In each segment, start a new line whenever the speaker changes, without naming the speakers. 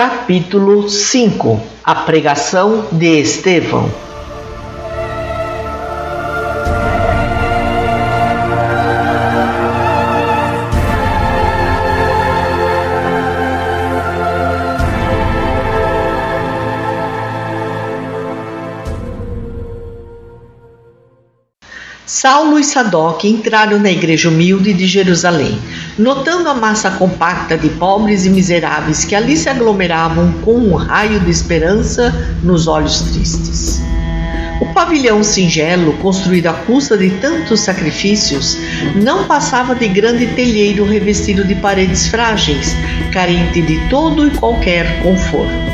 Capítulo 5 A pregação de Estevão. Saulo e Sadoc entraram na igreja humilde de Jerusalém, notando a massa compacta de pobres e miseráveis que ali se aglomeravam com um raio de esperança nos olhos tristes. O pavilhão singelo, construído à custa de tantos sacrifícios, não passava de grande telheiro revestido de paredes frágeis, carente de todo e qualquer conforto.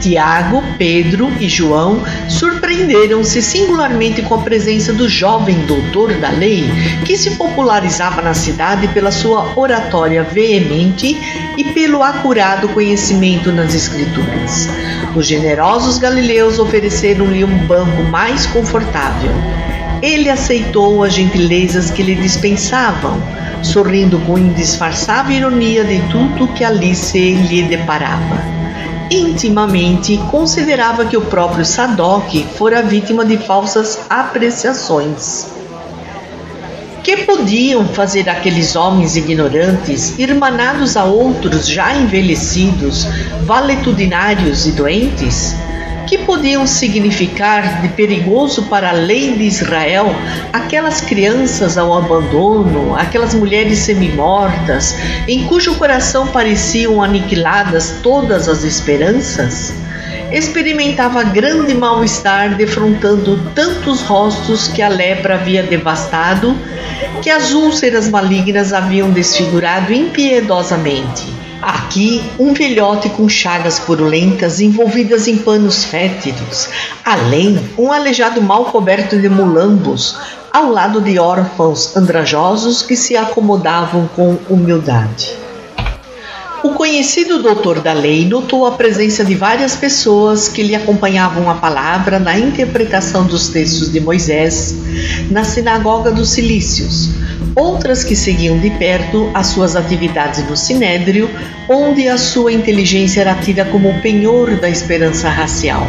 Tiago, Pedro e João surpreenderam-se singularmente com a presença do jovem doutor da lei, que se popularizava na cidade pela sua oratória veemente e pelo acurado conhecimento nas Escrituras. Os generosos galileus ofereceram-lhe um banco mais confortável. Ele aceitou as gentilezas que lhe dispensavam, sorrindo com indisfarçável ironia de tudo que ali se lhe deparava. Intimamente considerava que o próprio Sadoc fora vítima de falsas apreciações. Que podiam fazer aqueles homens ignorantes, irmanados a outros já envelhecidos, valetudinários e doentes? Que podiam significar de perigoso para a lei de Israel aquelas crianças ao abandono, aquelas mulheres semimortas, em cujo coração pareciam aniquiladas todas as esperanças? Experimentava grande mal-estar defrontando tantos rostos que a lepra havia devastado, que as úlceras malignas haviam desfigurado impiedosamente. Aqui, um velhote com chagas purulentas envolvidas em panos fétidos. Além, um aleijado mal coberto de mulambos, ao lado de órfãos andrajosos que se acomodavam com humildade. O conhecido doutor da lei notou a presença de várias pessoas que lhe acompanhavam a palavra na interpretação dos textos de Moisés, na sinagoga dos Cilícios, outras que seguiam de perto as suas atividades no Sinédrio, onde a sua inteligência era tida como o penhor da esperança racial.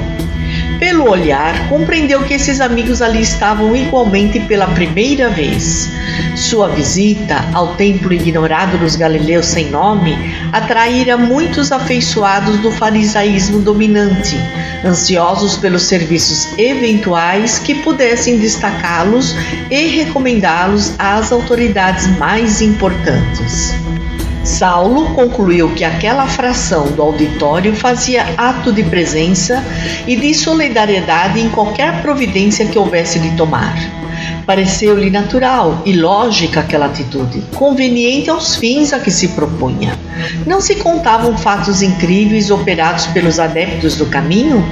Pelo olhar, compreendeu que esses amigos ali estavam igualmente pela primeira vez. Sua visita ao templo ignorado dos galileus sem nome atraíra muitos afeiçoados do farisaísmo dominante, ansiosos pelos serviços eventuais que pudessem destacá-los e recomendá-los às autoridades mais importantes. Saulo concluiu que aquela fração do auditório fazia ato de presença e de solidariedade em qualquer providência que houvesse de tomar. Pareceu-lhe natural e lógica aquela atitude, conveniente aos fins a que se propunha. Não se contavam fatos incríveis operados pelos adeptos do caminho?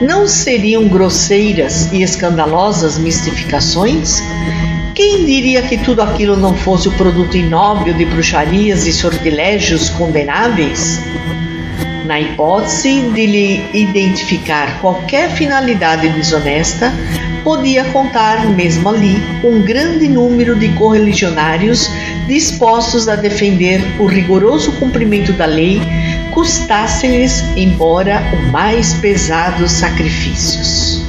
Não seriam grosseiras e escandalosas mistificações? Quem diria que tudo aquilo não fosse o produto inóbil de bruxarias e sortilégios condenáveis? Na hipótese de lhe identificar qualquer finalidade desonesta, podia contar, mesmo ali, um grande número de correligionários dispostos a defender o rigoroso cumprimento da lei, custassem-lhes, embora, os mais pesados sacrifícios.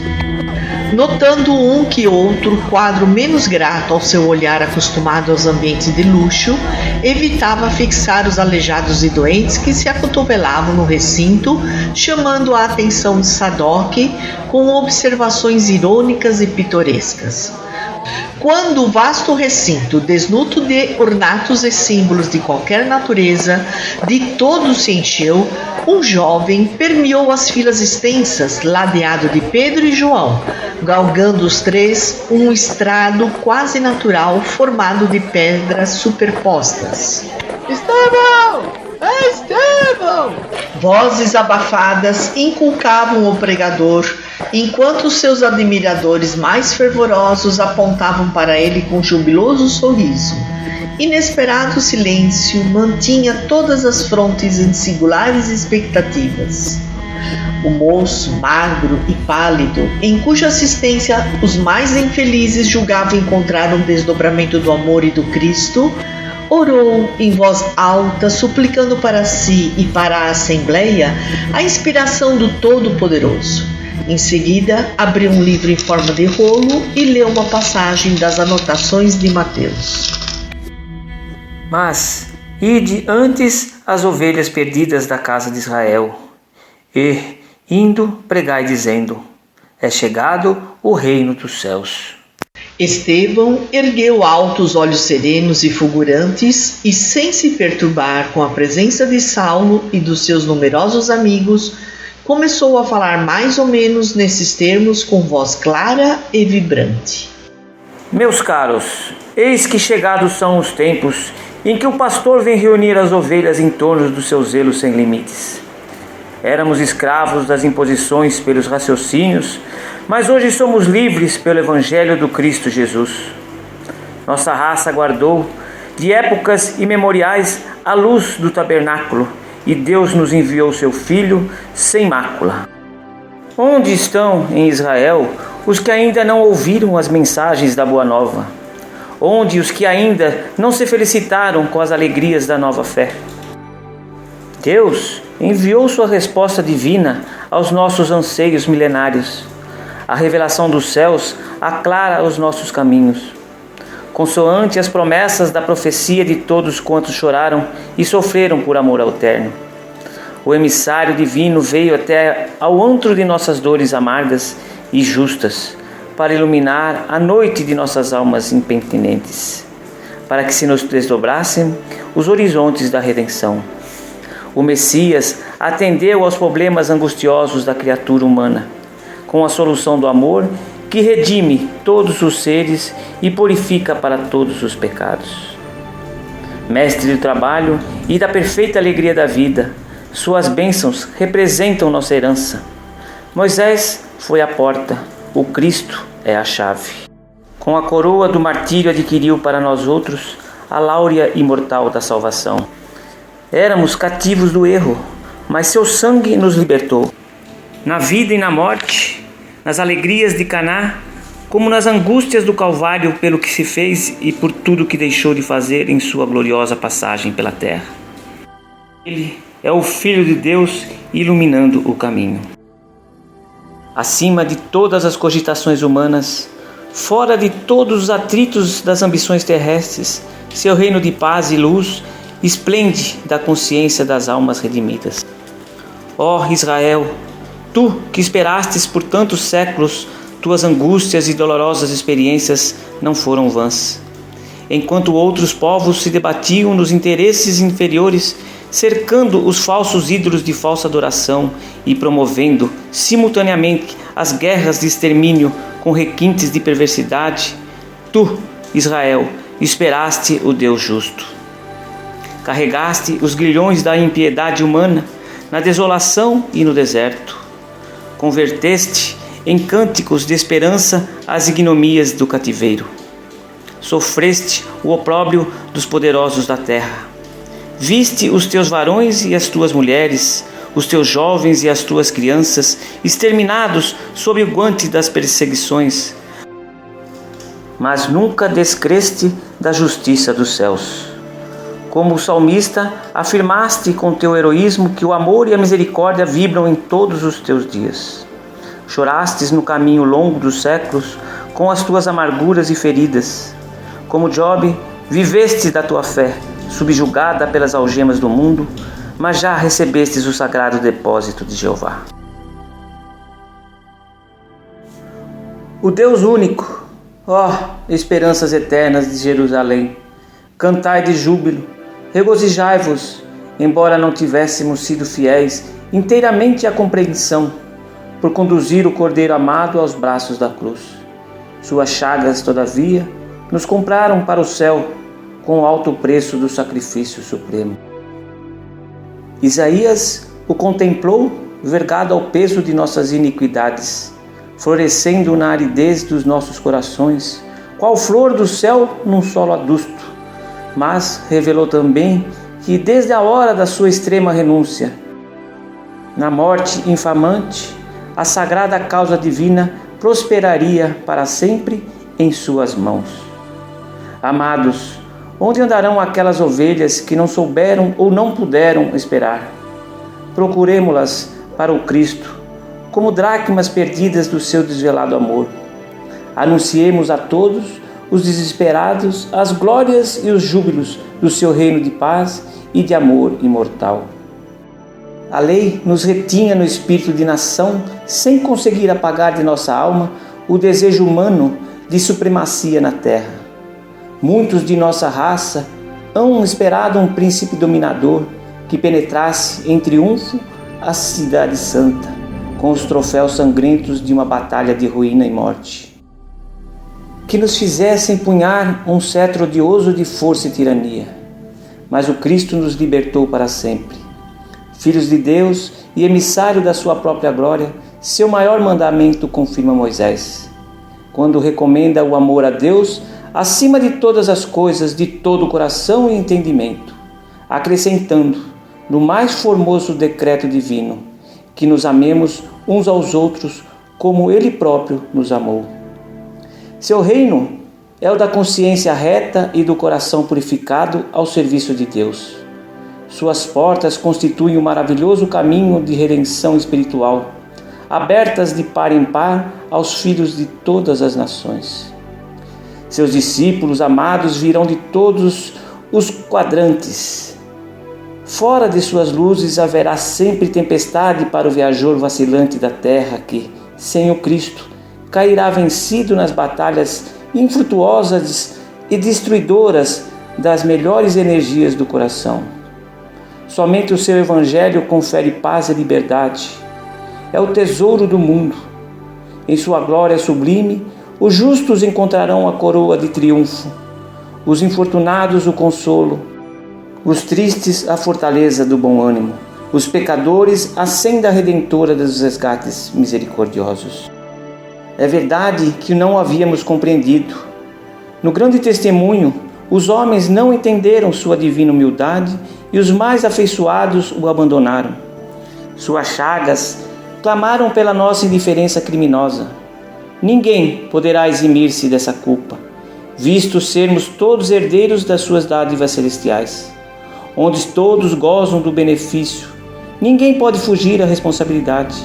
Notando um que outro quadro menos grato ao seu olhar acostumado aos ambientes de luxo, evitava fixar os aleijados e doentes que se acotovelavam no recinto, chamando a atenção de Sadoc com observações irônicas e pitorescas. Quando o vasto recinto, desnudo de ornatos e símbolos de qualquer natureza, de todo se encheu, um jovem permeou as filas extensas, ladeado de Pedro e João, galgando os três um estrado quase natural formado de pedras superpostas.
Estevão! Estevão!
Vozes abafadas inculcavam o pregador, enquanto seus admiradores mais fervorosos apontavam para ele com jubiloso sorriso. Inesperado silêncio mantinha todas as frontes em singulares expectativas. O moço, magro e pálido, em cuja assistência os mais infelizes julgavam encontrar um desdobramento do amor e do Cristo, orou em voz alta, suplicando para si e para a assembleia a inspiração do Todo-Poderoso. Em seguida, abriu um livro em forma de rolo e leu uma passagem das anotações de Mateus.
Mas ide antes as ovelhas perdidas da casa de Israel, e, indo, pregai dizendo: é chegado o reino dos céus.
Estevão ergueu alto os olhos serenos e fulgurantes e, sem se perturbar com a presença de Saulo e dos seus numerosos amigos, começou a falar mais ou menos nesses termos com voz clara e vibrante.
Meus caros, eis que chegados são os tempos em que o pastor vem reunir as ovelhas em torno do seu zelo sem limites. Éramos escravos das imposições pelos raciocínios, mas hoje somos livres pelo Evangelho do Cristo Jesus. Nossa raça guardou, de épocas imemoriais, a luz do tabernáculo, e Deus nos enviou seu Filho sem mácula. Onde estão em Israel os que ainda não ouviram as mensagens da Boa Nova? Onde os que ainda não se felicitaram com as alegrias da nova fé? Deus enviou sua resposta divina aos nossos anseios milenários. A revelação dos céus aclara os nossos caminhos. Consoante as promessas da profecia de todos quantos choraram e sofreram por amor ao eterno. O emissário divino veio até ao antro de nossas dores amargas e justas, para iluminar a noite de nossas almas impenitentes, para que se nos desdobrassem os horizontes da redenção. O Messias atendeu aos problemas angustiosos da criatura humana, com a solução do amor que redime todos os seres e purifica para todos os pecados. Mestre do trabalho e da perfeita alegria da vida, suas bênçãos representam nossa herança. Moisés foi a porta, o Cristo é a chave. Com a coroa do martírio adquiriu para nós outros a láurea imortal da salvação. Éramos cativos do erro, mas seu sangue nos libertou. Na vida e na morte, nas alegrias de Caná, como nas angústias do Calvário pelo que se fez e por tudo que deixou de fazer em sua gloriosa passagem pela terra. Ele é o Filho de Deus iluminando o caminho. Acima de todas as cogitações humanas, fora de todos os atritos das ambições terrestres, seu reino de paz e luz esplende da consciência das almas redimidas. Ó Israel, tu que esperastes por tantos séculos, tuas angústias e dolorosas experiências não foram vãs. Enquanto outros povos se debatiam nos interesses inferiores, cercando os falsos ídolos de falsa adoração e promovendo simultaneamente as guerras de extermínio com requintes de perversidade, tu, Israel, esperaste o Deus justo. Carregaste os grilhões da impiedade humana na desolação e no deserto. Converteste em cânticos de esperança as ignomías do cativeiro. Sofreste o opróbrio dos poderosos da terra. Viste os teus varões e as tuas mulheres, os teus jovens e as tuas crianças, exterminados sob o guante das perseguições. Mas nunca descreste da justiça dos céus. Como o salmista, afirmaste com teu heroísmo que o amor e a misericórdia vibram em todos os teus dias. Chorastes no caminho longo dos séculos com as tuas amarguras e feridas. Como Jobe, viveste da tua fé, subjugada pelas algemas do mundo, mas já recebestes o sagrado depósito de Jeová. O Deus único, ó esperanças eternas de Jerusalém, cantai de júbilo, regozijai-vos, embora não tivéssemos sido fiéis inteiramente à compreensão, por conduzir o Cordeiro amado aos braços da cruz. Suas chagas, todavia, nos compraram para o céu com o alto preço do sacrifício supremo. Isaías o contemplou, vergado ao peso de nossas iniquidades, florescendo na aridez dos nossos corações, qual flor do céu num solo adusto. Mas revelou também que desde a hora da sua extrema renúncia, na morte infamante, a sagrada causa divina prosperaria para sempre em suas mãos. Amados, Onde andarão aquelas ovelhas que não souberam ou não puderam esperar? Procuremo-las para o Cristo, como dracmas perdidas do seu desvelado amor. Anunciemos a todos os desesperados as glórias e os júbilos do seu reino de paz e de amor imortal. A lei nos retinha no espírito de nação, sem conseguir apagar de nossa alma o desejo humano de supremacia na terra. Muitos de nossa raça hão esperado um príncipe dominador que penetrasse em triunfo a cidade santa, com os troféus sangrentos de uma batalha de ruína e morte. Que nos fizesse empunhar um cetro odioso de força e tirania. Mas o Cristo nos libertou para sempre. Filhos de Deus e emissário da sua própria glória, seu maior mandamento confirma Moisés, quando recomenda o amor a Deus acima de todas as coisas, de todo o coração e entendimento, acrescentando no mais formoso decreto divino, que nos amemos uns aos outros como Ele próprio nos amou. Seu reino é o da consciência reta e do coração purificado ao serviço de Deus. Suas portas constituem um maravilhoso caminho de redenção espiritual, abertas de par em par aos filhos de todas as nações. Seus discípulos amados virão de todos os quadrantes. Fora de suas luzes haverá sempre tempestade para o viajor vacilante da terra que, sem o Cristo, cairá vencido nas batalhas infrutuosas e destruidoras das melhores energias do coração. Somente o seu Evangelho confere paz e liberdade. É o tesouro do mundo. Em sua glória sublime, os justos encontrarão a coroa de triunfo, os infortunados o consolo, os tristes a fortaleza do bom ânimo, os pecadores a senda redentora dos resgates misericordiosos. É verdade que não havíamos compreendido. No grande testemunho, os homens não entenderam sua divina humildade e os mais afeiçoados o abandonaram. Suas chagas clamaram pela nossa indiferença criminosa. Ninguém poderá eximir-se dessa culpa, visto sermos todos herdeiros das suas dádivas celestiais, onde todos gozam do benefício. Ninguém pode fugir à responsabilidade.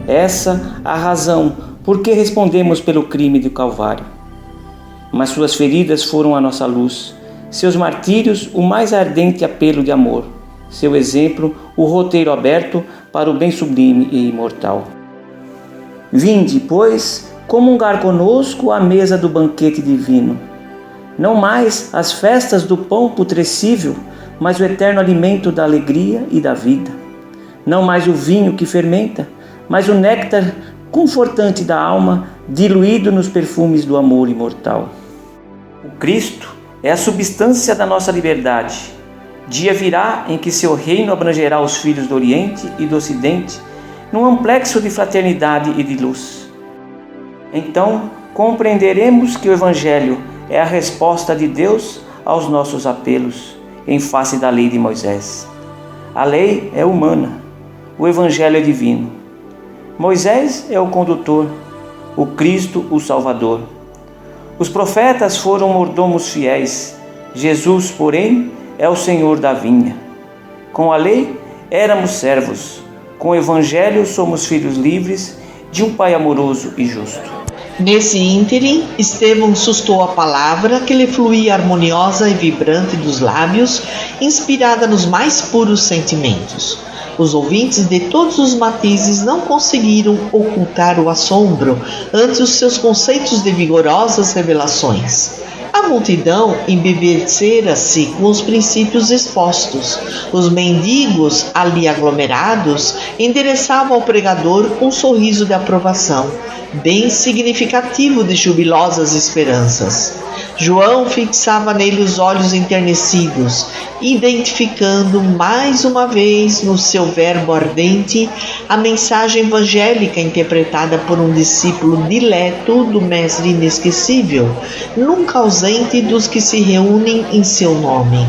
Essa a razão por que respondemos pelo crime do Calvário. Mas suas feridas foram a nossa luz, seus martírios o mais ardente apelo de amor, seu exemplo o roteiro aberto para o bem sublime e imortal. Vinde, pois, comungar conosco à mesa do banquete divino. Não mais as festas do pão putrescível, mas o eterno alimento da alegria e da vida. Não mais o vinho que fermenta, mas o néctar confortante da alma, diluído nos perfumes do amor imortal. O Cristo é a substância da nossa liberdade. Dia virá em que seu reino abrangerá os filhos do Oriente e do Ocidente, num amplexo de fraternidade e de luz. Então, compreenderemos que o Evangelho é a resposta de Deus aos nossos apelos, em face da lei de Moisés. A lei é humana, o Evangelho é divino. Moisés é o condutor, o Cristo o Salvador. Os profetas foram mordomos fiéis, Jesus, porém, é o Senhor da vinha. Com a lei, éramos servos, com o Evangelho somos filhos livres de um Pai amoroso e justo.
Nesse ínterim, Estevão sustou a palavra que lhe fluía harmoniosa e vibrante dos lábios, inspirada nos mais puros sentimentos. Os ouvintes de todos os matizes não conseguiram ocultar o assombro ante os seus conceitos de vigorosas revelações. A multidão embebedecera-se com os princípios expostos. Os mendigos ali aglomerados endereçavam ao pregador um sorriso de aprovação, bem significativo de jubilosas esperanças. João fixava nele os olhos enternecidos, identificando mais uma vez no seu verbo ardente a mensagem evangélica interpretada por um discípulo dileto do Mestre inesquecível, nunca ausente dos que se reúnem em seu nome.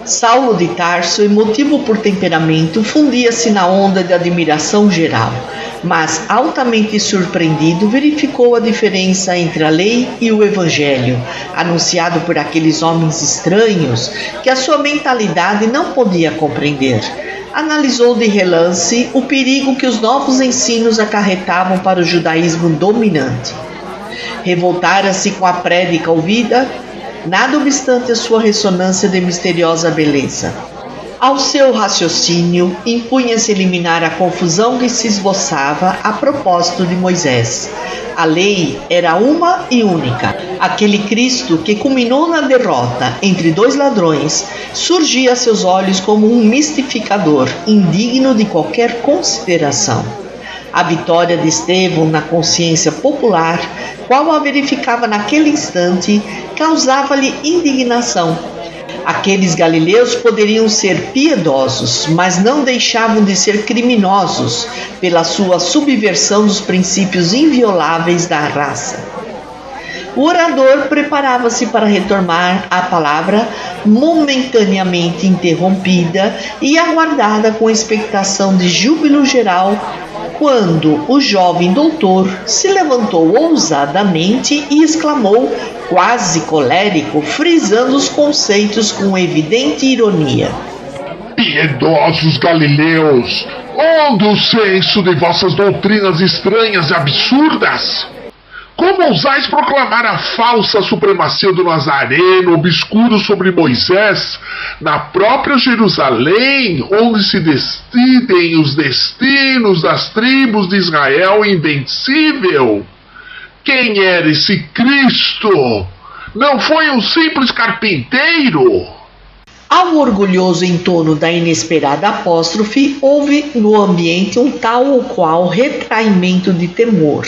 Saulo de Tarso, emotivo por temperamento, fundia-se na onda de admiração geral, mas altamente surpreendido verificou a diferença entre a lei e o evangelho, anunciado por aqueles homens estranhos que a sua mentalidade não podia compreender. Analisou de relance o perigo que os novos ensinos acarretavam para o judaísmo dominante. Revoltara-se com a prédica ouvida, nada obstante a sua ressonância de misteriosa beleza. Ao seu raciocínio, impunha-se eliminar a confusão que se esboçava a propósito de Moisés. A lei era uma e única. Aquele Cristo que culminou na derrota entre dois ladrões surgia a seus olhos como um mistificador, indigno de qualquer consideração. A vitória de Estevão na consciência popular, qual a verificava naquele instante, causava-lhe indignação. Aqueles galileus poderiam ser piedosos, mas não deixavam de ser criminosos pela sua subversão dos princípios invioláveis da raça. O orador preparava-se para retomar a palavra momentaneamente interrompida e aguardada com expectação de júbilo geral, quando o jovem doutor se levantou ousadamente e exclamou, quase colérico, frisando os conceitos com evidente ironia:
Piedosos galileus, onde o senso de vossas doutrinas estranhas e absurdas? Como ousais proclamar a falsa supremacia do Nazareno, obscuro sobre Moisés, na própria Jerusalém, onde se decidem os destinos das tribos de Israel invencível? Quem era esse Cristo? Não foi um simples carpinteiro?
Ao orgulhoso entono da inesperada apóstrofe, houve no ambiente um tal ou qual retraimento de temor.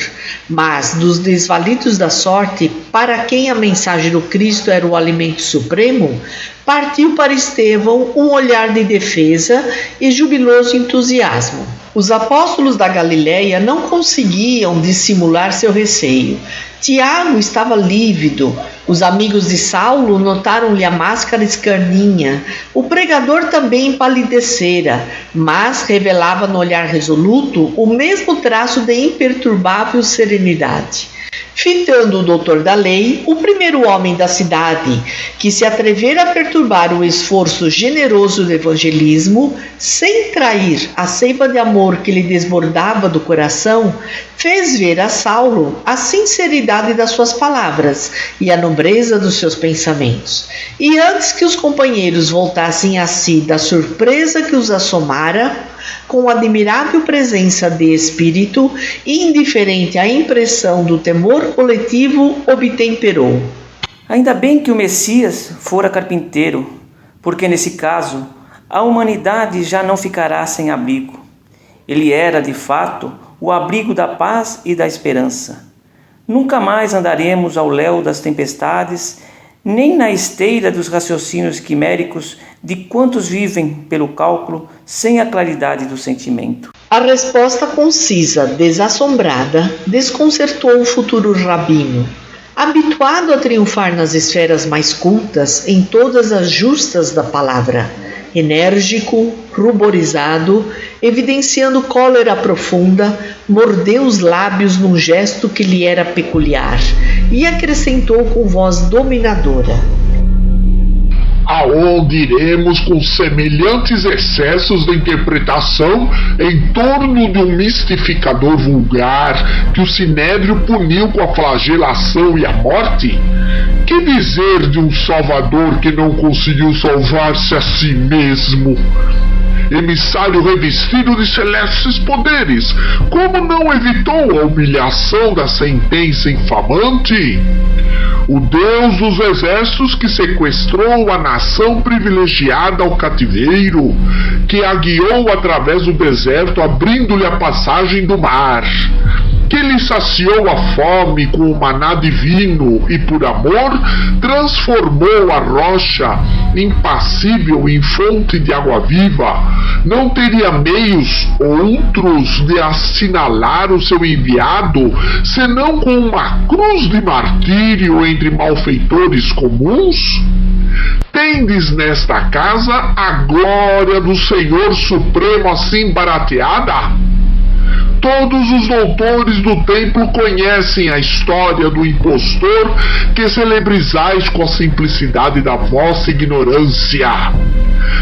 Mas dos desvalidos da sorte, para quem a mensagem do Cristo era o alimento supremo, partiu para Estevão um olhar de defesa e jubiloso entusiasmo. Os apóstolos da Galileia não conseguiam dissimular seu receio. Tiago estava lívido. Os amigos de Saulo notaram-lhe a máscara escarninha. O pregador também empalidecera, mas revelava no olhar resoluto o mesmo traço de imperturbável serenidade. Fitando o doutor da lei, o primeiro homem da cidade, que se atrevera a perturbar o esforço generoso do evangelismo, sem trair a seiva de amor que lhe desbordava do coração, fez ver a Saulo a sinceridade das suas palavras e a nobreza dos seus pensamentos. E antes que os companheiros voltassem a si da surpresa que os assomara, com admirável presença de espírito, indiferente à impressão do temor coletivo, obtemperou:
Ainda bem que o Messias fora carpinteiro, porque nesse caso a humanidade já não ficará sem abrigo. Ele era, de fato, o abrigo da paz e da esperança. Nunca mais andaremos ao léu das tempestades, nem na esteira dos raciocínios quiméricos de quantos vivem pelo cálculo sem a claridade do sentimento.
A resposta concisa, desassombrada, desconcertou o futuro rabino. Habituado a triunfar nas esferas mais cultas, em todas as justas da palavra, enérgico, ruborizado, evidenciando cólera profunda, mordeu os lábios num gesto que lhe era peculiar e acrescentou com voz dominadora:
Aonde iremos com semelhantes excessos de interpretação em torno de um mistificador vulgar que o Sinédrio puniu com a flagelação e a morte? Que dizer de um Salvador que não conseguiu salvar-se a si mesmo? Emissário revestido de celestes poderes, como não evitou a humilhação da sentença infamante? O Deus dos exércitos que sequestrou a nação privilegiada ao cativeiro, que a guiou através do deserto, abrindo-lhe a passagem do mar, que lhe saciou a fome com o maná divino e, por amor, transformou a rocha impassível em fonte de água viva, não teria meios outros de assinalar o seu enviado, senão com uma cruz de martírio entre malfeitores comuns? Tendes nesta casa a glória do Senhor Supremo assim barateada? Todos os doutores do templo conhecem a história do impostor que celebrizais com a simplicidade da vossa ignorância.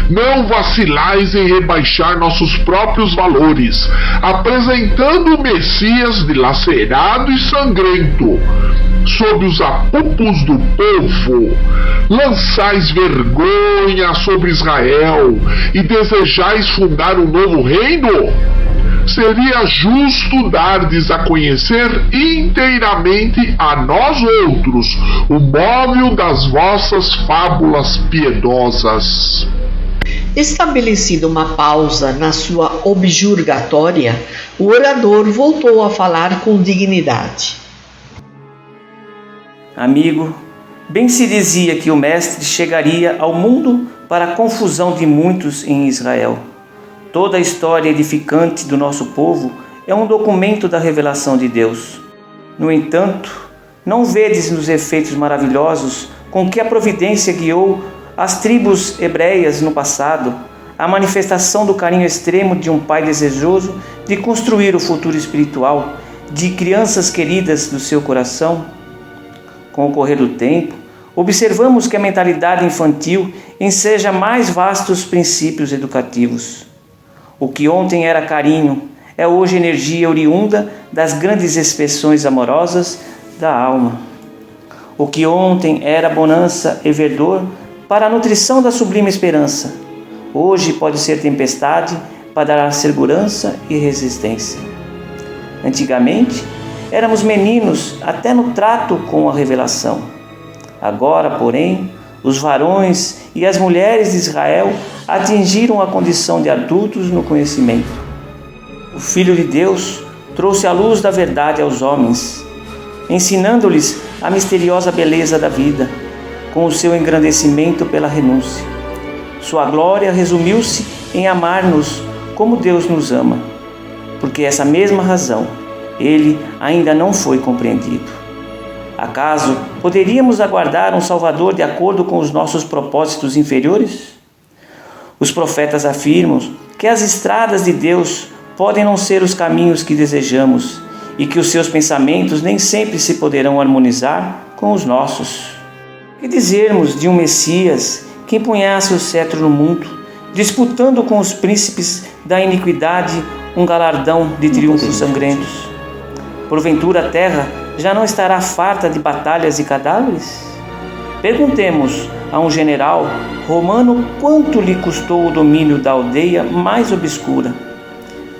Não vacilais em rebaixar nossos próprios valores, apresentando o Messias dilacerado e sangrento sob os apupos do povo. Lançais vergonha sobre Israel e desejais fundar um novo reino? Seria justo dardes a conhecer inteiramente a nós outros o móvel das vossas fábulas piedosas.
Estabelecida uma pausa na sua objurgatória, o orador voltou a falar com dignidade.
Amigo, bem se dizia que o Mestre chegaria ao mundo para a confusão de muitos em Israel. Toda a história edificante do nosso povo é um documento da revelação de Deus. No entanto, não vedes nos efeitos maravilhosos com que a providência guiou as tribos hebreias no passado, a manifestação do carinho extremo de um pai desejoso de construir o futuro espiritual de crianças queridas do seu coração? Com o correr do tempo, observamos que a mentalidade infantil enseja mais vastos princípios educativos. O que ontem era carinho é hoje energia oriunda das grandes expressões amorosas da alma. O que ontem era bonança e verdor para a nutrição da sublime esperança, hoje pode ser tempestade para dar segurança e resistência. Antigamente, éramos meninos até no trato com a revelação. Agora, porém, os varões e as mulheres de Israel atingiram a condição de adultos no conhecimento. O Filho de Deus trouxe a luz da verdade aos homens, ensinando-lhes a misteriosa beleza da vida, com o seu engrandecimento pela renúncia. Sua glória resumiu-se em amar-nos como Deus nos ama, porque essa mesma razão ele ainda não foi compreendido. Acaso poderíamos aguardar um Salvador de acordo com os nossos propósitos inferiores? Os profetas afirmam que as estradas de Deus podem não ser os caminhos que desejamos e que os seus pensamentos nem sempre se poderão harmonizar com os nossos. Que dizermos de um Messias que empunhasse o cetro no mundo, disputando com os príncipes da iniquidade um galardão de triunfos sangrentos? Porventura a terra já não estará farta de batalhas e cadáveres? Perguntemos a um general romano quanto lhe custou o domínio da aldeia mais obscura.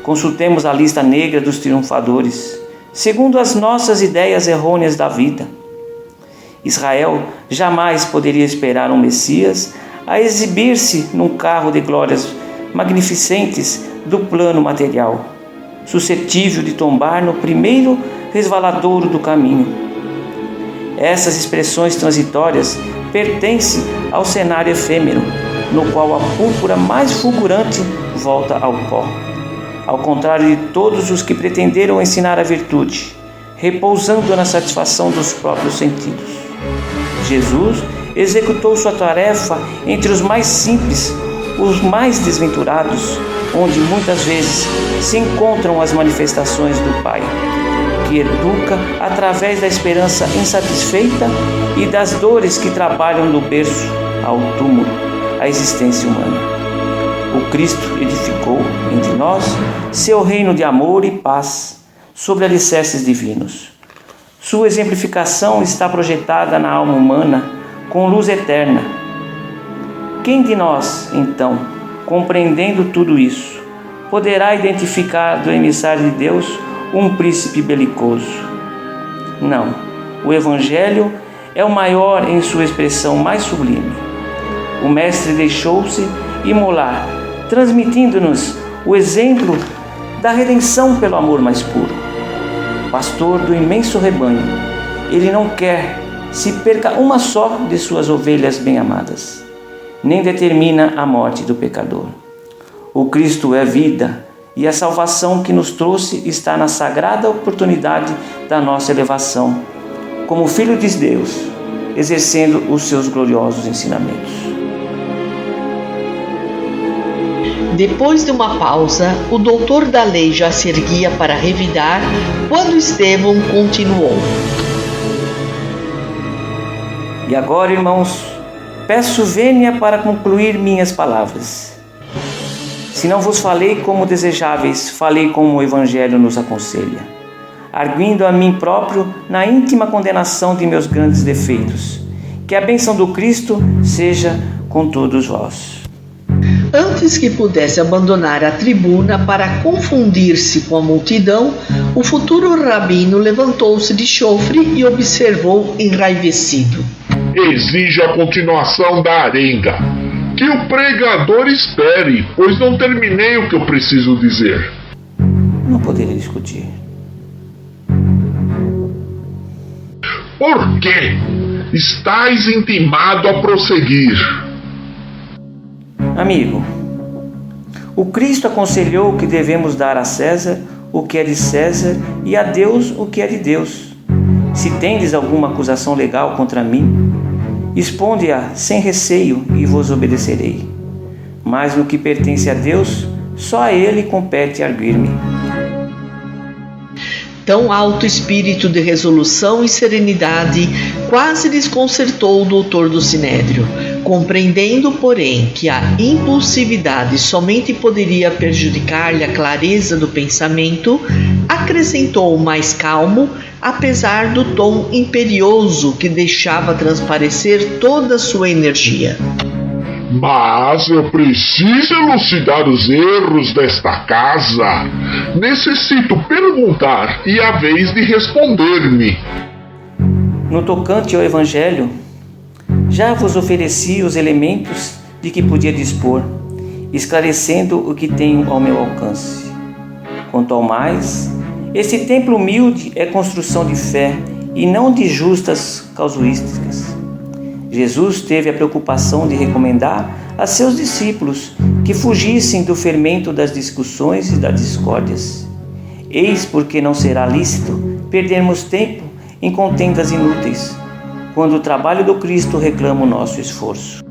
Consultemos a lista negra dos triunfadores, segundo as nossas ideias errôneas da vida. Israel jamais poderia esperar um Messias a exibir-se num carro de glórias magnificentes do plano material, suscetível de tombar no primeiro resvaladouro do caminho. Essas expressões transitórias pertencem ao cenário efêmero, no qual a púrpura mais fulgurante volta ao pó. Ao contrário de todos os que pretenderam ensinar a virtude, repousando na satisfação dos próprios sentidos, Jesus executou sua tarefa entre os mais simples, os mais desventurados, onde muitas vezes se encontram as manifestações do Pai, que educa através da esperança insatisfeita e das dores que trabalham do berço ao túmulo a existência humana. O Cristo edificou entre nós seu reino de amor e paz sobre alicerces divinos. Sua exemplificação está projetada na alma humana com luz eterna. Quem de nós, então, compreendendo tudo isso, poderá identificar do emissário de Deus um príncipe belicoso? Não, o Evangelho é o maior em sua expressão mais sublime. O Mestre deixou-se imolar, transmitindo-nos o exemplo da redenção pelo amor mais puro. Pastor do imenso rebanho, ele não quer se perca uma só de suas ovelhas bem-amadas, nem determina a morte do pecador. O Cristo é vida, e a salvação que nos trouxe está na sagrada oportunidade da nossa elevação, como Filho de Deus, exercendo os seus gloriosos ensinamentos.
Depois de uma pausa, o doutor da lei já se erguia para revidar, quando Estevão continuou.
E agora, irmãos, peço vênia para concluir minhas palavras. Se não vos falei como desejáveis, falei como o Evangelho nos aconselha, arguindo a mim próprio na íntima condenação de meus grandes defeitos. Que a bênção do Cristo seja com todos vós.
Antes que pudesse abandonar a tribuna para confundir-se com a multidão, o futuro rabino levantou-se de chofre e observou enraivecido.
Exige a continuação da arenga. Que o pregador espere, pois não terminei o que eu preciso dizer.
Não poderia discutir.
Por quê? Estais intimado a prosseguir.
Amigo, o Cristo aconselhou que devemos dar a César o que é de César e a Deus o que é de Deus. Se tendes alguma acusação legal contra mim, exponde-a sem receio e vos obedecerei. Mas no que pertence a Deus, só a Ele compete arguir-me.
Tão alto espírito de resolução e serenidade quase desconcertou o doutor do Sinédrio. Compreendendo, porém, que a impulsividade somente poderia prejudicar-lhe a clareza do pensamento, acrescentou mais calmo, apesar do tom imperioso que deixava transparecer toda a sua energia.
Mas eu preciso elucidar os erros desta casa. Necessito perguntar e a vez de responder-me.
No tocante ao Evangelho, já vos ofereci os elementos de que podia dispor, esclarecendo o que tenho ao meu alcance. Quanto ao mais, esse templo humilde é construção de fé e não de justas casuísticas. Jesus teve a preocupação de recomendar a seus discípulos que fugissem do fermento das discussões e das discórdias. Eis porque não será lícito perdermos tempo em contendas inúteis, quando o trabalho do Cristo reclama o nosso esforço.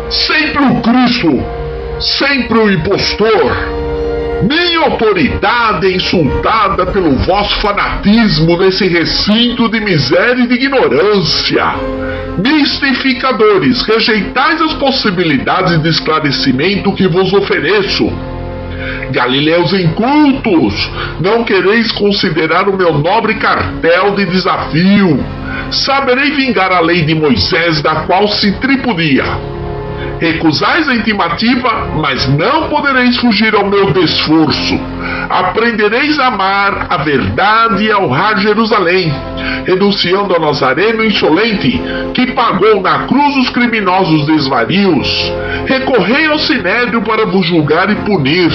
Sempre o Cristo, sempre o impostor. Minha autoridade é insultada pelo vosso fanatismo nesse recinto de miséria e de ignorância. Mistificadores, rejeitais as possibilidades de esclarecimento que vos ofereço. Galileus incultos, não quereis considerar o meu nobre cartel de desafio. Saberei vingar a lei de Moisés, da qual se tripudia. Recusais a intimativa, mas não podereis fugir ao meu desforço. Aprendereis a amar a verdade e a honrar Jerusalém, renunciando ao Nazareno insolente, que pagou na cruz os criminosos desvarios. Recorrei ao Sinédrio para vos julgar e punir.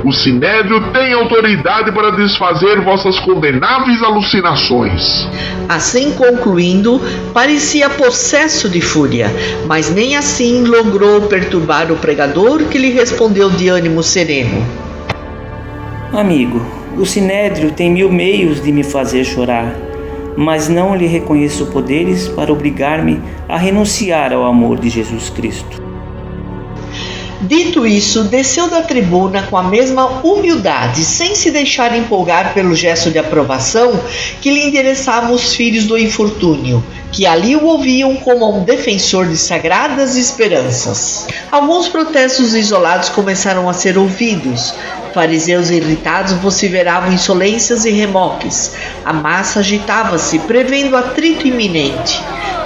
O Sinédrio tem autoridade para desfazer vossas condenáveis alucinações.
Assim concluindo, parecia possesso de fúria, mas nem assim logrou perturbar o pregador, que lhe respondeu de ânimo sereno.
Amigo, o Sinédrio tem 1000 meios de me fazer chorar, mas não lhe reconheço poderes para obrigar-me a renunciar ao amor de Jesus Cristo.
Dito isso, desceu da tribuna com a mesma humildade, sem se deixar empolgar pelo gesto de aprovação que lhe endereçavam os filhos do infortúnio, que ali o ouviam como um defensor de sagradas esperanças. Alguns protestos isolados começaram a ser ouvidos. Fariseus irritados vociferavam insolências e remoques. A massa agitava-se, prevendo atrito iminente.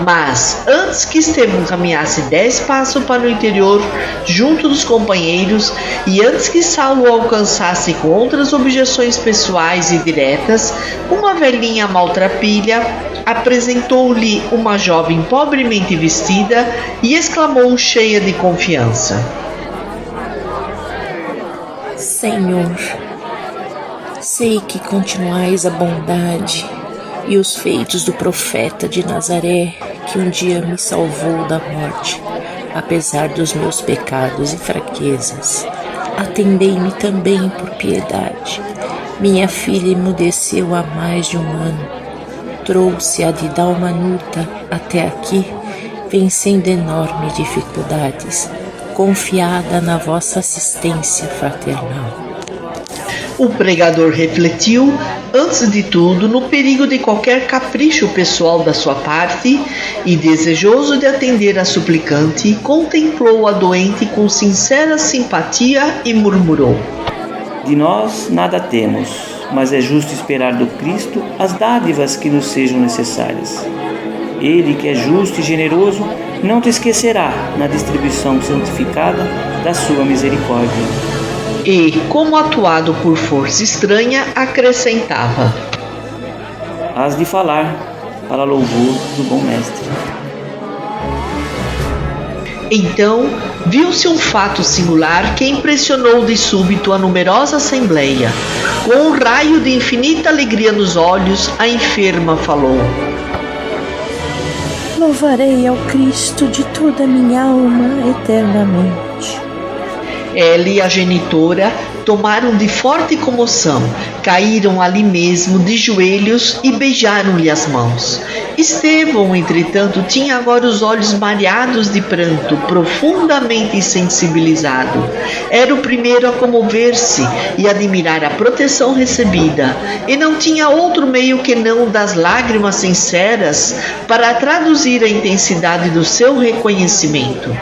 Mas, antes que Estevão caminhasse 10 passos para o interior, junto dos companheiros, e antes que Saulo alcançasse com outras objeções pessoais e diretas, uma velhinha maltrapilha apresentou-lhe uma jovem pobremente vestida e exclamou cheia de confiança:
Senhor, sei que continuais a bondade e os feitos do profeta de Nazaré, que um dia me salvou da morte, apesar dos meus pecados e fraquezas. Atendei-me também por piedade. Minha filha emudeceu há mais de 1 ano. Trouxe-a de Dalmanuta até aqui, vencendo enormes dificuldades. confiada na vossa assistência fraternal.
O pregador refletiu, antes de tudo, no perigo de qualquer capricho pessoal da sua parte e, desejoso de atender a suplicante, contemplou a doente com sincera simpatia e murmurou:
De nós nada temos, mas é justo esperar do Cristo as dádivas que nos sejam necessárias. Ele, que é justo e generoso, não te esquecerá na distribuição santificada da sua misericórdia.
E, como atuado por força estranha, acrescentava:
Hás de falar para louvor do bom mestre.
Então, viu-se um fato singular que impressionou de súbito a numerosa assembleia. Com um raio de infinita alegria nos olhos, a enferma falou:
Louvarei ao Cristo de toda a minha alma eternamente.
Ela e a genitora tomaram de forte comoção, caíram ali mesmo de joelhos e beijaram-lhe as mãos. Estevão, entretanto, tinha agora os olhos mareados de pranto, profundamente sensibilizado. Era o primeiro a comover-se e admirar a proteção recebida, e não tinha outro meio que não das lágrimas sinceras para traduzir a intensidade do seu reconhecimento.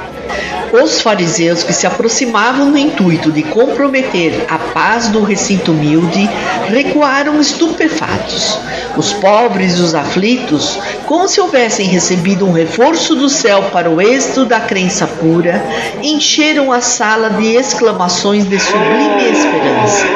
Os fariseus, que se aproximavam no intuito de comprometer a paz do recinto humilde, recuaram estupefatos. Os pobres e os aflitos, como se houvessem recebido um reforço do céu para o êxito da crença pura, encheram a sala de exclamações de sublime esperança.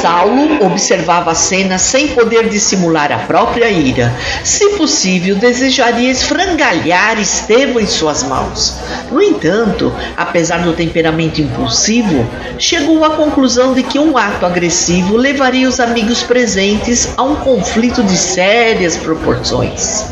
Saulo observava a cena sem poder dissimular a própria ira. Se possível, desejaria esfrangalhar Estevão em suas mãos. No entanto, apesar do temperamento impulsivo, chegou à conclusão de que um ato agressivo levaria os amigos presentes a um conflito de sérias proporções.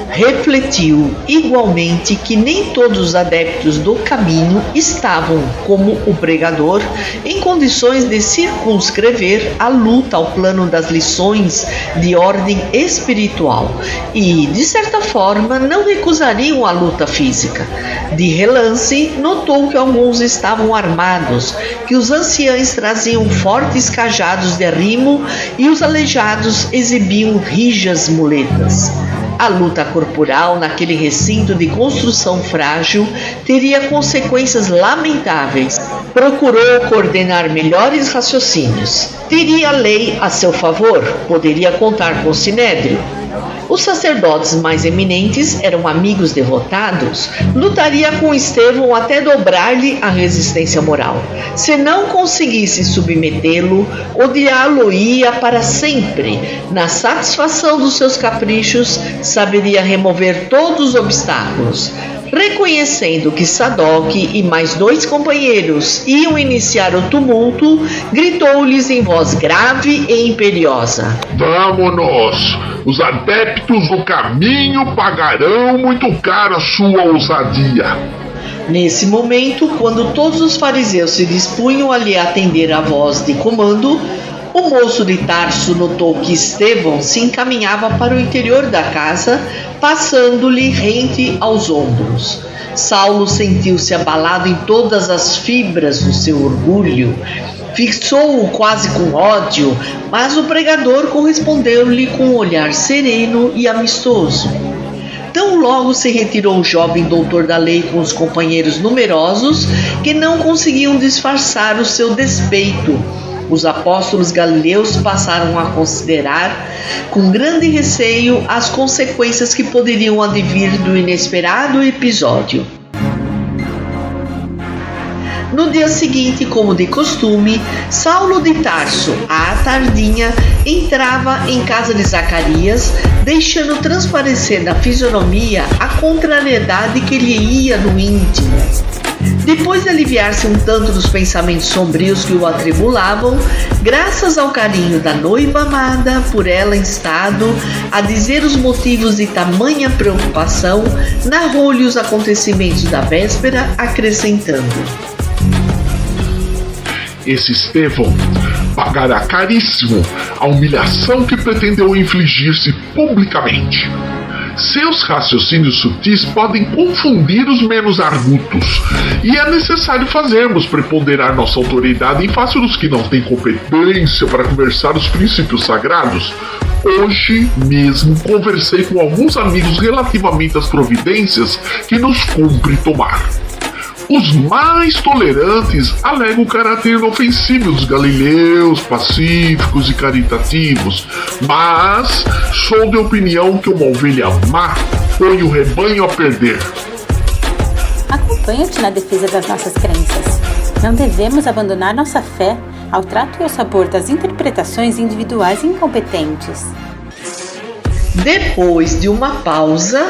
Refletiu igualmente que nem todos os adeptos do caminho estavam, como o pregador, em condições de circunscrever a luta ao plano das lições de ordem espiritual e, de certa forma, não recusariam a luta física. De relance, notou que alguns estavam armados, que os anciães traziam fortes cajados de arrimo e os aleijados exibiam rijas muletas. A luta corporal naquele recinto de construção frágil teria consequências lamentáveis. Procurou coordenar melhores raciocínios. Teria a lei a seu favor? Poderia contar com o sinédrio? Os sacerdotes mais eminentes eram amigos devotados. Lutaria com Estevão até dobrar-lhe a resistência moral. Se não conseguisse submetê-lo, odiá-lo-ia para sempre. Na satisfação dos seus caprichos, saberia remover todos os obstáculos. Reconhecendo que Sadoc e mais 2 companheiros iam iniciar o tumulto, gritou-lhes em voz grave e imperiosa:
Vamo-nos! Os adeptos do caminho pagarão muito caro a sua ousadia.
Nesse momento, quando todos os fariseus se dispunham a lhe atender à voz de comando, o moço de Tarso notou que Estevão se encaminhava para o interior da casa, passando-lhe rente aos ombros. Saulo sentiu-se abalado em todas as fibras do seu orgulho. Fixou-o quase com ódio, mas o pregador correspondeu-lhe com um olhar sereno e amistoso. Tão logo se retirou o jovem doutor da lei com os companheiros numerosos que não conseguiam disfarçar o seu despeito. Os apóstolos galileus passaram a considerar com grande receio as consequências que poderiam advir do inesperado episódio. No dia seguinte, como de costume, Saulo de Tarso, à tardinha, entrava em casa de Zacarias, deixando transparecer na fisionomia a contrariedade que lhe ia no íntimo. Depois de aliviar-se um tanto dos pensamentos sombrios que o atribulavam, graças ao carinho da noiva amada, por ela instado a dizer os motivos de tamanha preocupação, narrou-lhe os acontecimentos da véspera, acrescentando:
Esse Estevão pagará caríssimo a humilhação que pretendeu infligir-se publicamente. Seus raciocínios sutis podem confundir os menos argutos, e é necessário fazermos preponderar nossa autoridade em face dos que não têm competência para conversar os princípios sagrados. Hoje mesmo conversei com alguns amigos relativamente às providências que nos cumpre tomar. Os mais tolerantes alegam o caráter inofensivo dos galileus, pacíficos e caritativos, mas sou de opinião que uma ovelha má põe o rebanho a perder.
Acompanho-te na defesa das nossas crenças. Não devemos abandonar nossa fé ao trato e ao sabor das interpretações individuais e incompetentes.
Depois de uma pausa...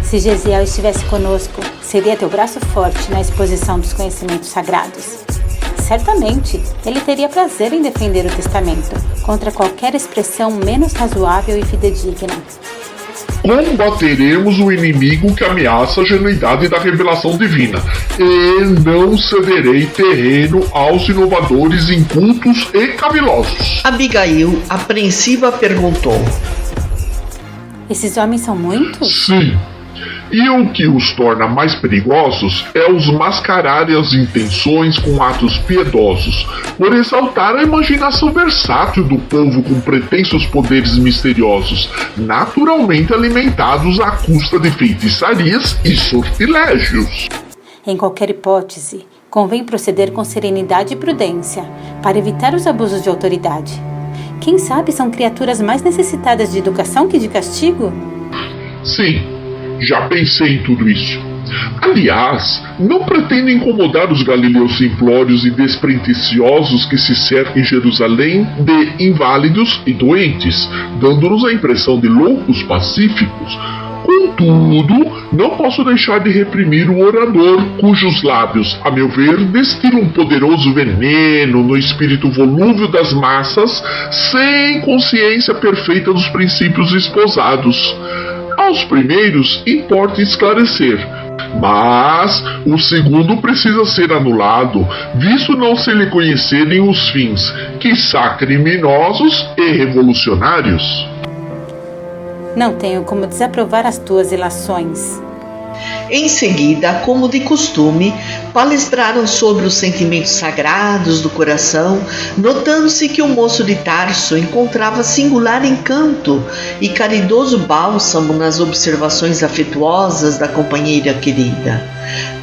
Se Gesiel estivesse conosco, seria teu braço forte na exposição dos conhecimentos sagrados. Certamente, ele teria prazer em defender o testamento contra qualquer expressão menos razoável e fidedigna.
Combateremos o inimigo que ameaça a genuidade da revelação divina, e não cederei terreno aos inovadores incultos e cavilosos.
Abigail, apreensiva, perguntou:
Esses homens são muitos?
Sim. E o que os torna mais perigosos é os mascararem as intenções com atos piedosos, por exaltar a imaginação versátil do povo com pretensos poderes misteriosos, naturalmente alimentados à custa de feitiçarias e sortilégios.
Em qualquer hipótese, convém proceder com serenidade e prudência, para evitar os abusos de autoridade. Quem sabe são criaturas mais necessitadas de educação que de castigo?
Sim. Já pensei em tudo isso. Aliás, não pretendo incomodar os galileus simplórios e despretensiosos que se cercam em Jerusalém de inválidos e doentes, dando-nos a impressão de loucos pacíficos. Contudo, não posso deixar de reprimir o orador cujos lábios, a meu ver, destilam um poderoso veneno no espírito volúvel das massas, sem consciência perfeita dos princípios esposados. Aos primeiros importa esclarecer, mas o segundo precisa ser anulado, visto não se lhe conhecerem os fins, quiçá criminosos e revolucionários.
Não tenho como desaprovar as tuas ilações.
Em seguida, como de costume, palestraram sobre os sentimentos sagrados do coração, notando-se que o moço de Tarso encontrava singular encanto e caridoso bálsamo nas observações afetuosas da companheira querida.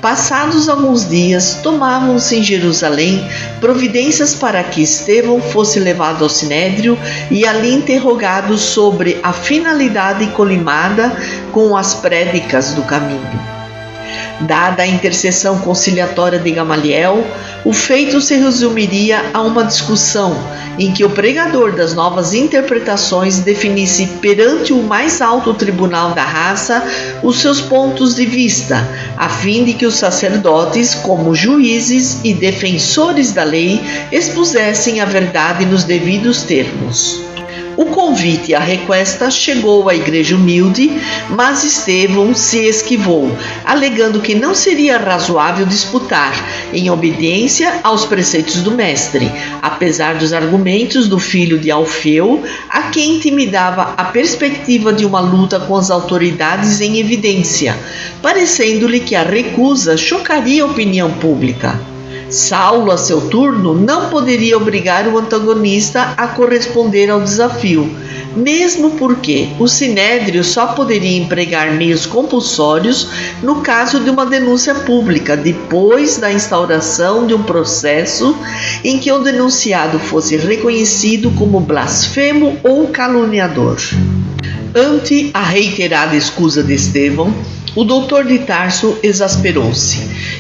Passados alguns dias, tomavam-se em Jerusalém providências para que Estevão fosse levado ao Sinédrio e ali interrogado sobre a finalidade colimada com as prédicas do caminho. Dada a intercessão conciliatória de Gamaliel, o feito se resumiria a uma discussão em que o pregador das novas interpretações definisse perante o mais alto tribunal da raça os seus pontos de vista, a fim de que os sacerdotes, como juízes e defensores da lei, expusessem a verdade nos devidos termos. O convite à requesta chegou à igreja humilde, mas Estevão se esquivou, alegando que não seria razoável disputar, em obediência aos preceitos do mestre, apesar dos argumentos do filho de Alfeu, a quem intimidava a perspectiva de uma luta com as autoridades em evidência, parecendo-lhe que a recusa chocaria a opinião pública. Saulo, a seu turno, não poderia obrigar o antagonista a corresponder ao desafio, mesmo porque o Sinédrio só poderia empregar meios compulsórios no caso de uma denúncia pública, depois da instauração de um processo em que o denunciado fosse reconhecido como blasfemo ou caluniador. Ante a reiterada escusa de Estevão, o doutor de Tarso exasperou-se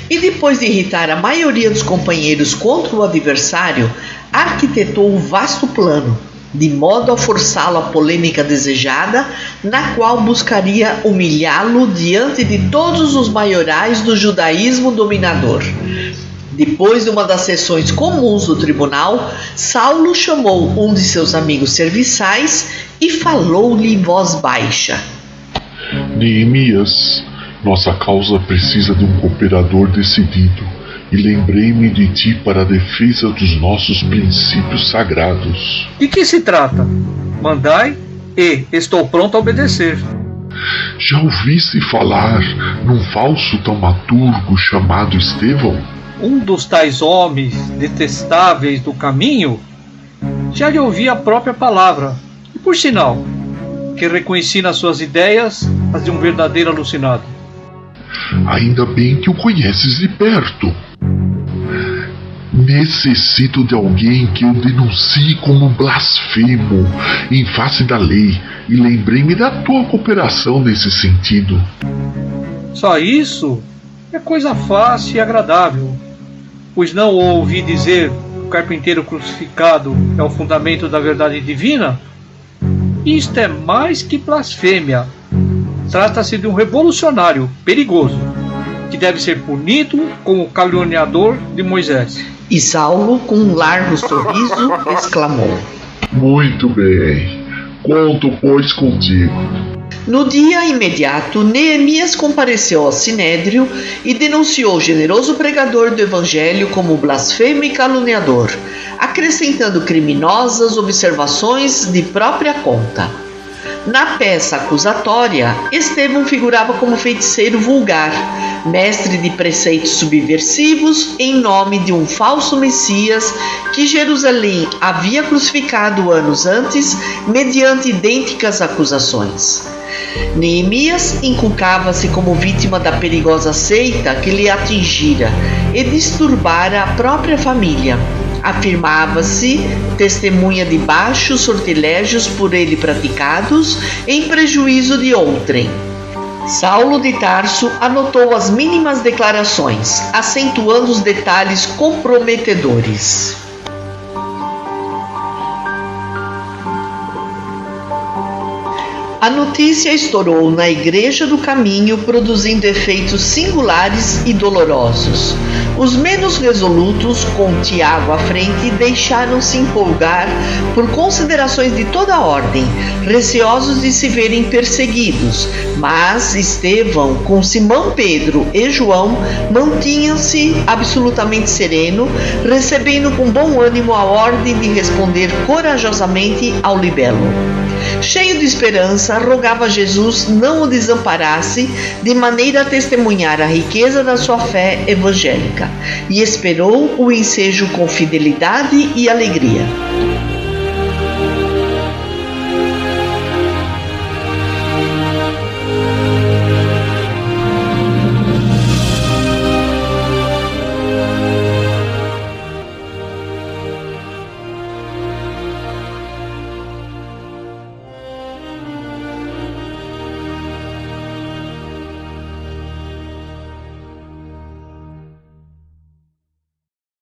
e, depois de irritar a maioria dos companheiros contra o adversário, arquitetou um vasto plano, de modo a forçá-lo à polêmica desejada, na qual buscaria humilhá-lo diante de todos os maiorais do judaísmo dominador. Depois de uma das sessões comuns do tribunal, Saulo chamou um de seus amigos serviçais e falou-lhe em voz baixa:
Neemias, nossa causa precisa de um cooperador decidido, e lembrei-me de ti para a defesa dos nossos princípios sagrados.
De que se trata? Mandai
e estou pronto a obedecer.
Já ouviste falar num falso taumaturgo chamado Estevão?
Um dos tais homens detestáveis do caminho? Já lhe ouvi a própria palavra, e por sinal, que reconheci nas suas ideias as de um verdadeiro alucinado.
Ainda bem que o conheces de perto. Necessito de alguém que eu denuncie como blasfemo em face da lei, e lembrei-me da tua cooperação nesse sentido.
Só isso é coisa fácil e agradável, pois não ouvi dizer que o carpinteiro crucificado é o fundamento da verdade divina? Isto é mais que blasfêmia. Trata-se de um revolucionário perigoso, que deve ser punido como o caluniador de Moisés.
E Saulo, com um largo sorriso, exclamou:
Muito bem, conto, pois, contigo.
No dia imediato, Neemias compareceu ao Sinédrio e denunciou o generoso pregador do Evangelho como blasfemo e caluniador, acrescentando criminosas observações de própria conta. Na peça acusatória, Estevão figurava como feiticeiro vulgar, mestre de preceitos subversivos em nome de um falso Messias que Jerusalém havia crucificado anos antes, mediante idênticas acusações. Neemias inculcava-se como vítima da perigosa seita que lhe atingira e disturbara a própria família. Afirmava-se testemunha de baixos sortilégios por ele praticados em prejuízo de outrem. Saulo de Tarso anotou as mínimas declarações, acentuando os detalhes comprometedores. A notícia estourou na Igreja do Caminho, produzindo efeitos singulares e dolorosos. Os menos resolutos, com Tiago à frente, deixaram-se empolgar por considerações de toda a ordem, receosos de se verem perseguidos, mas Estevão, com Simão Pedro e João, mantinham-se absolutamente sereno, recebendo com bom ânimo a ordem de responder corajosamente ao libelo. Cheio de esperança, rogava a Jesus não o desamparasse, de maneira a testemunhar a riqueza da sua fé evangélica, e esperou o ensejo com fidelidade e alegria.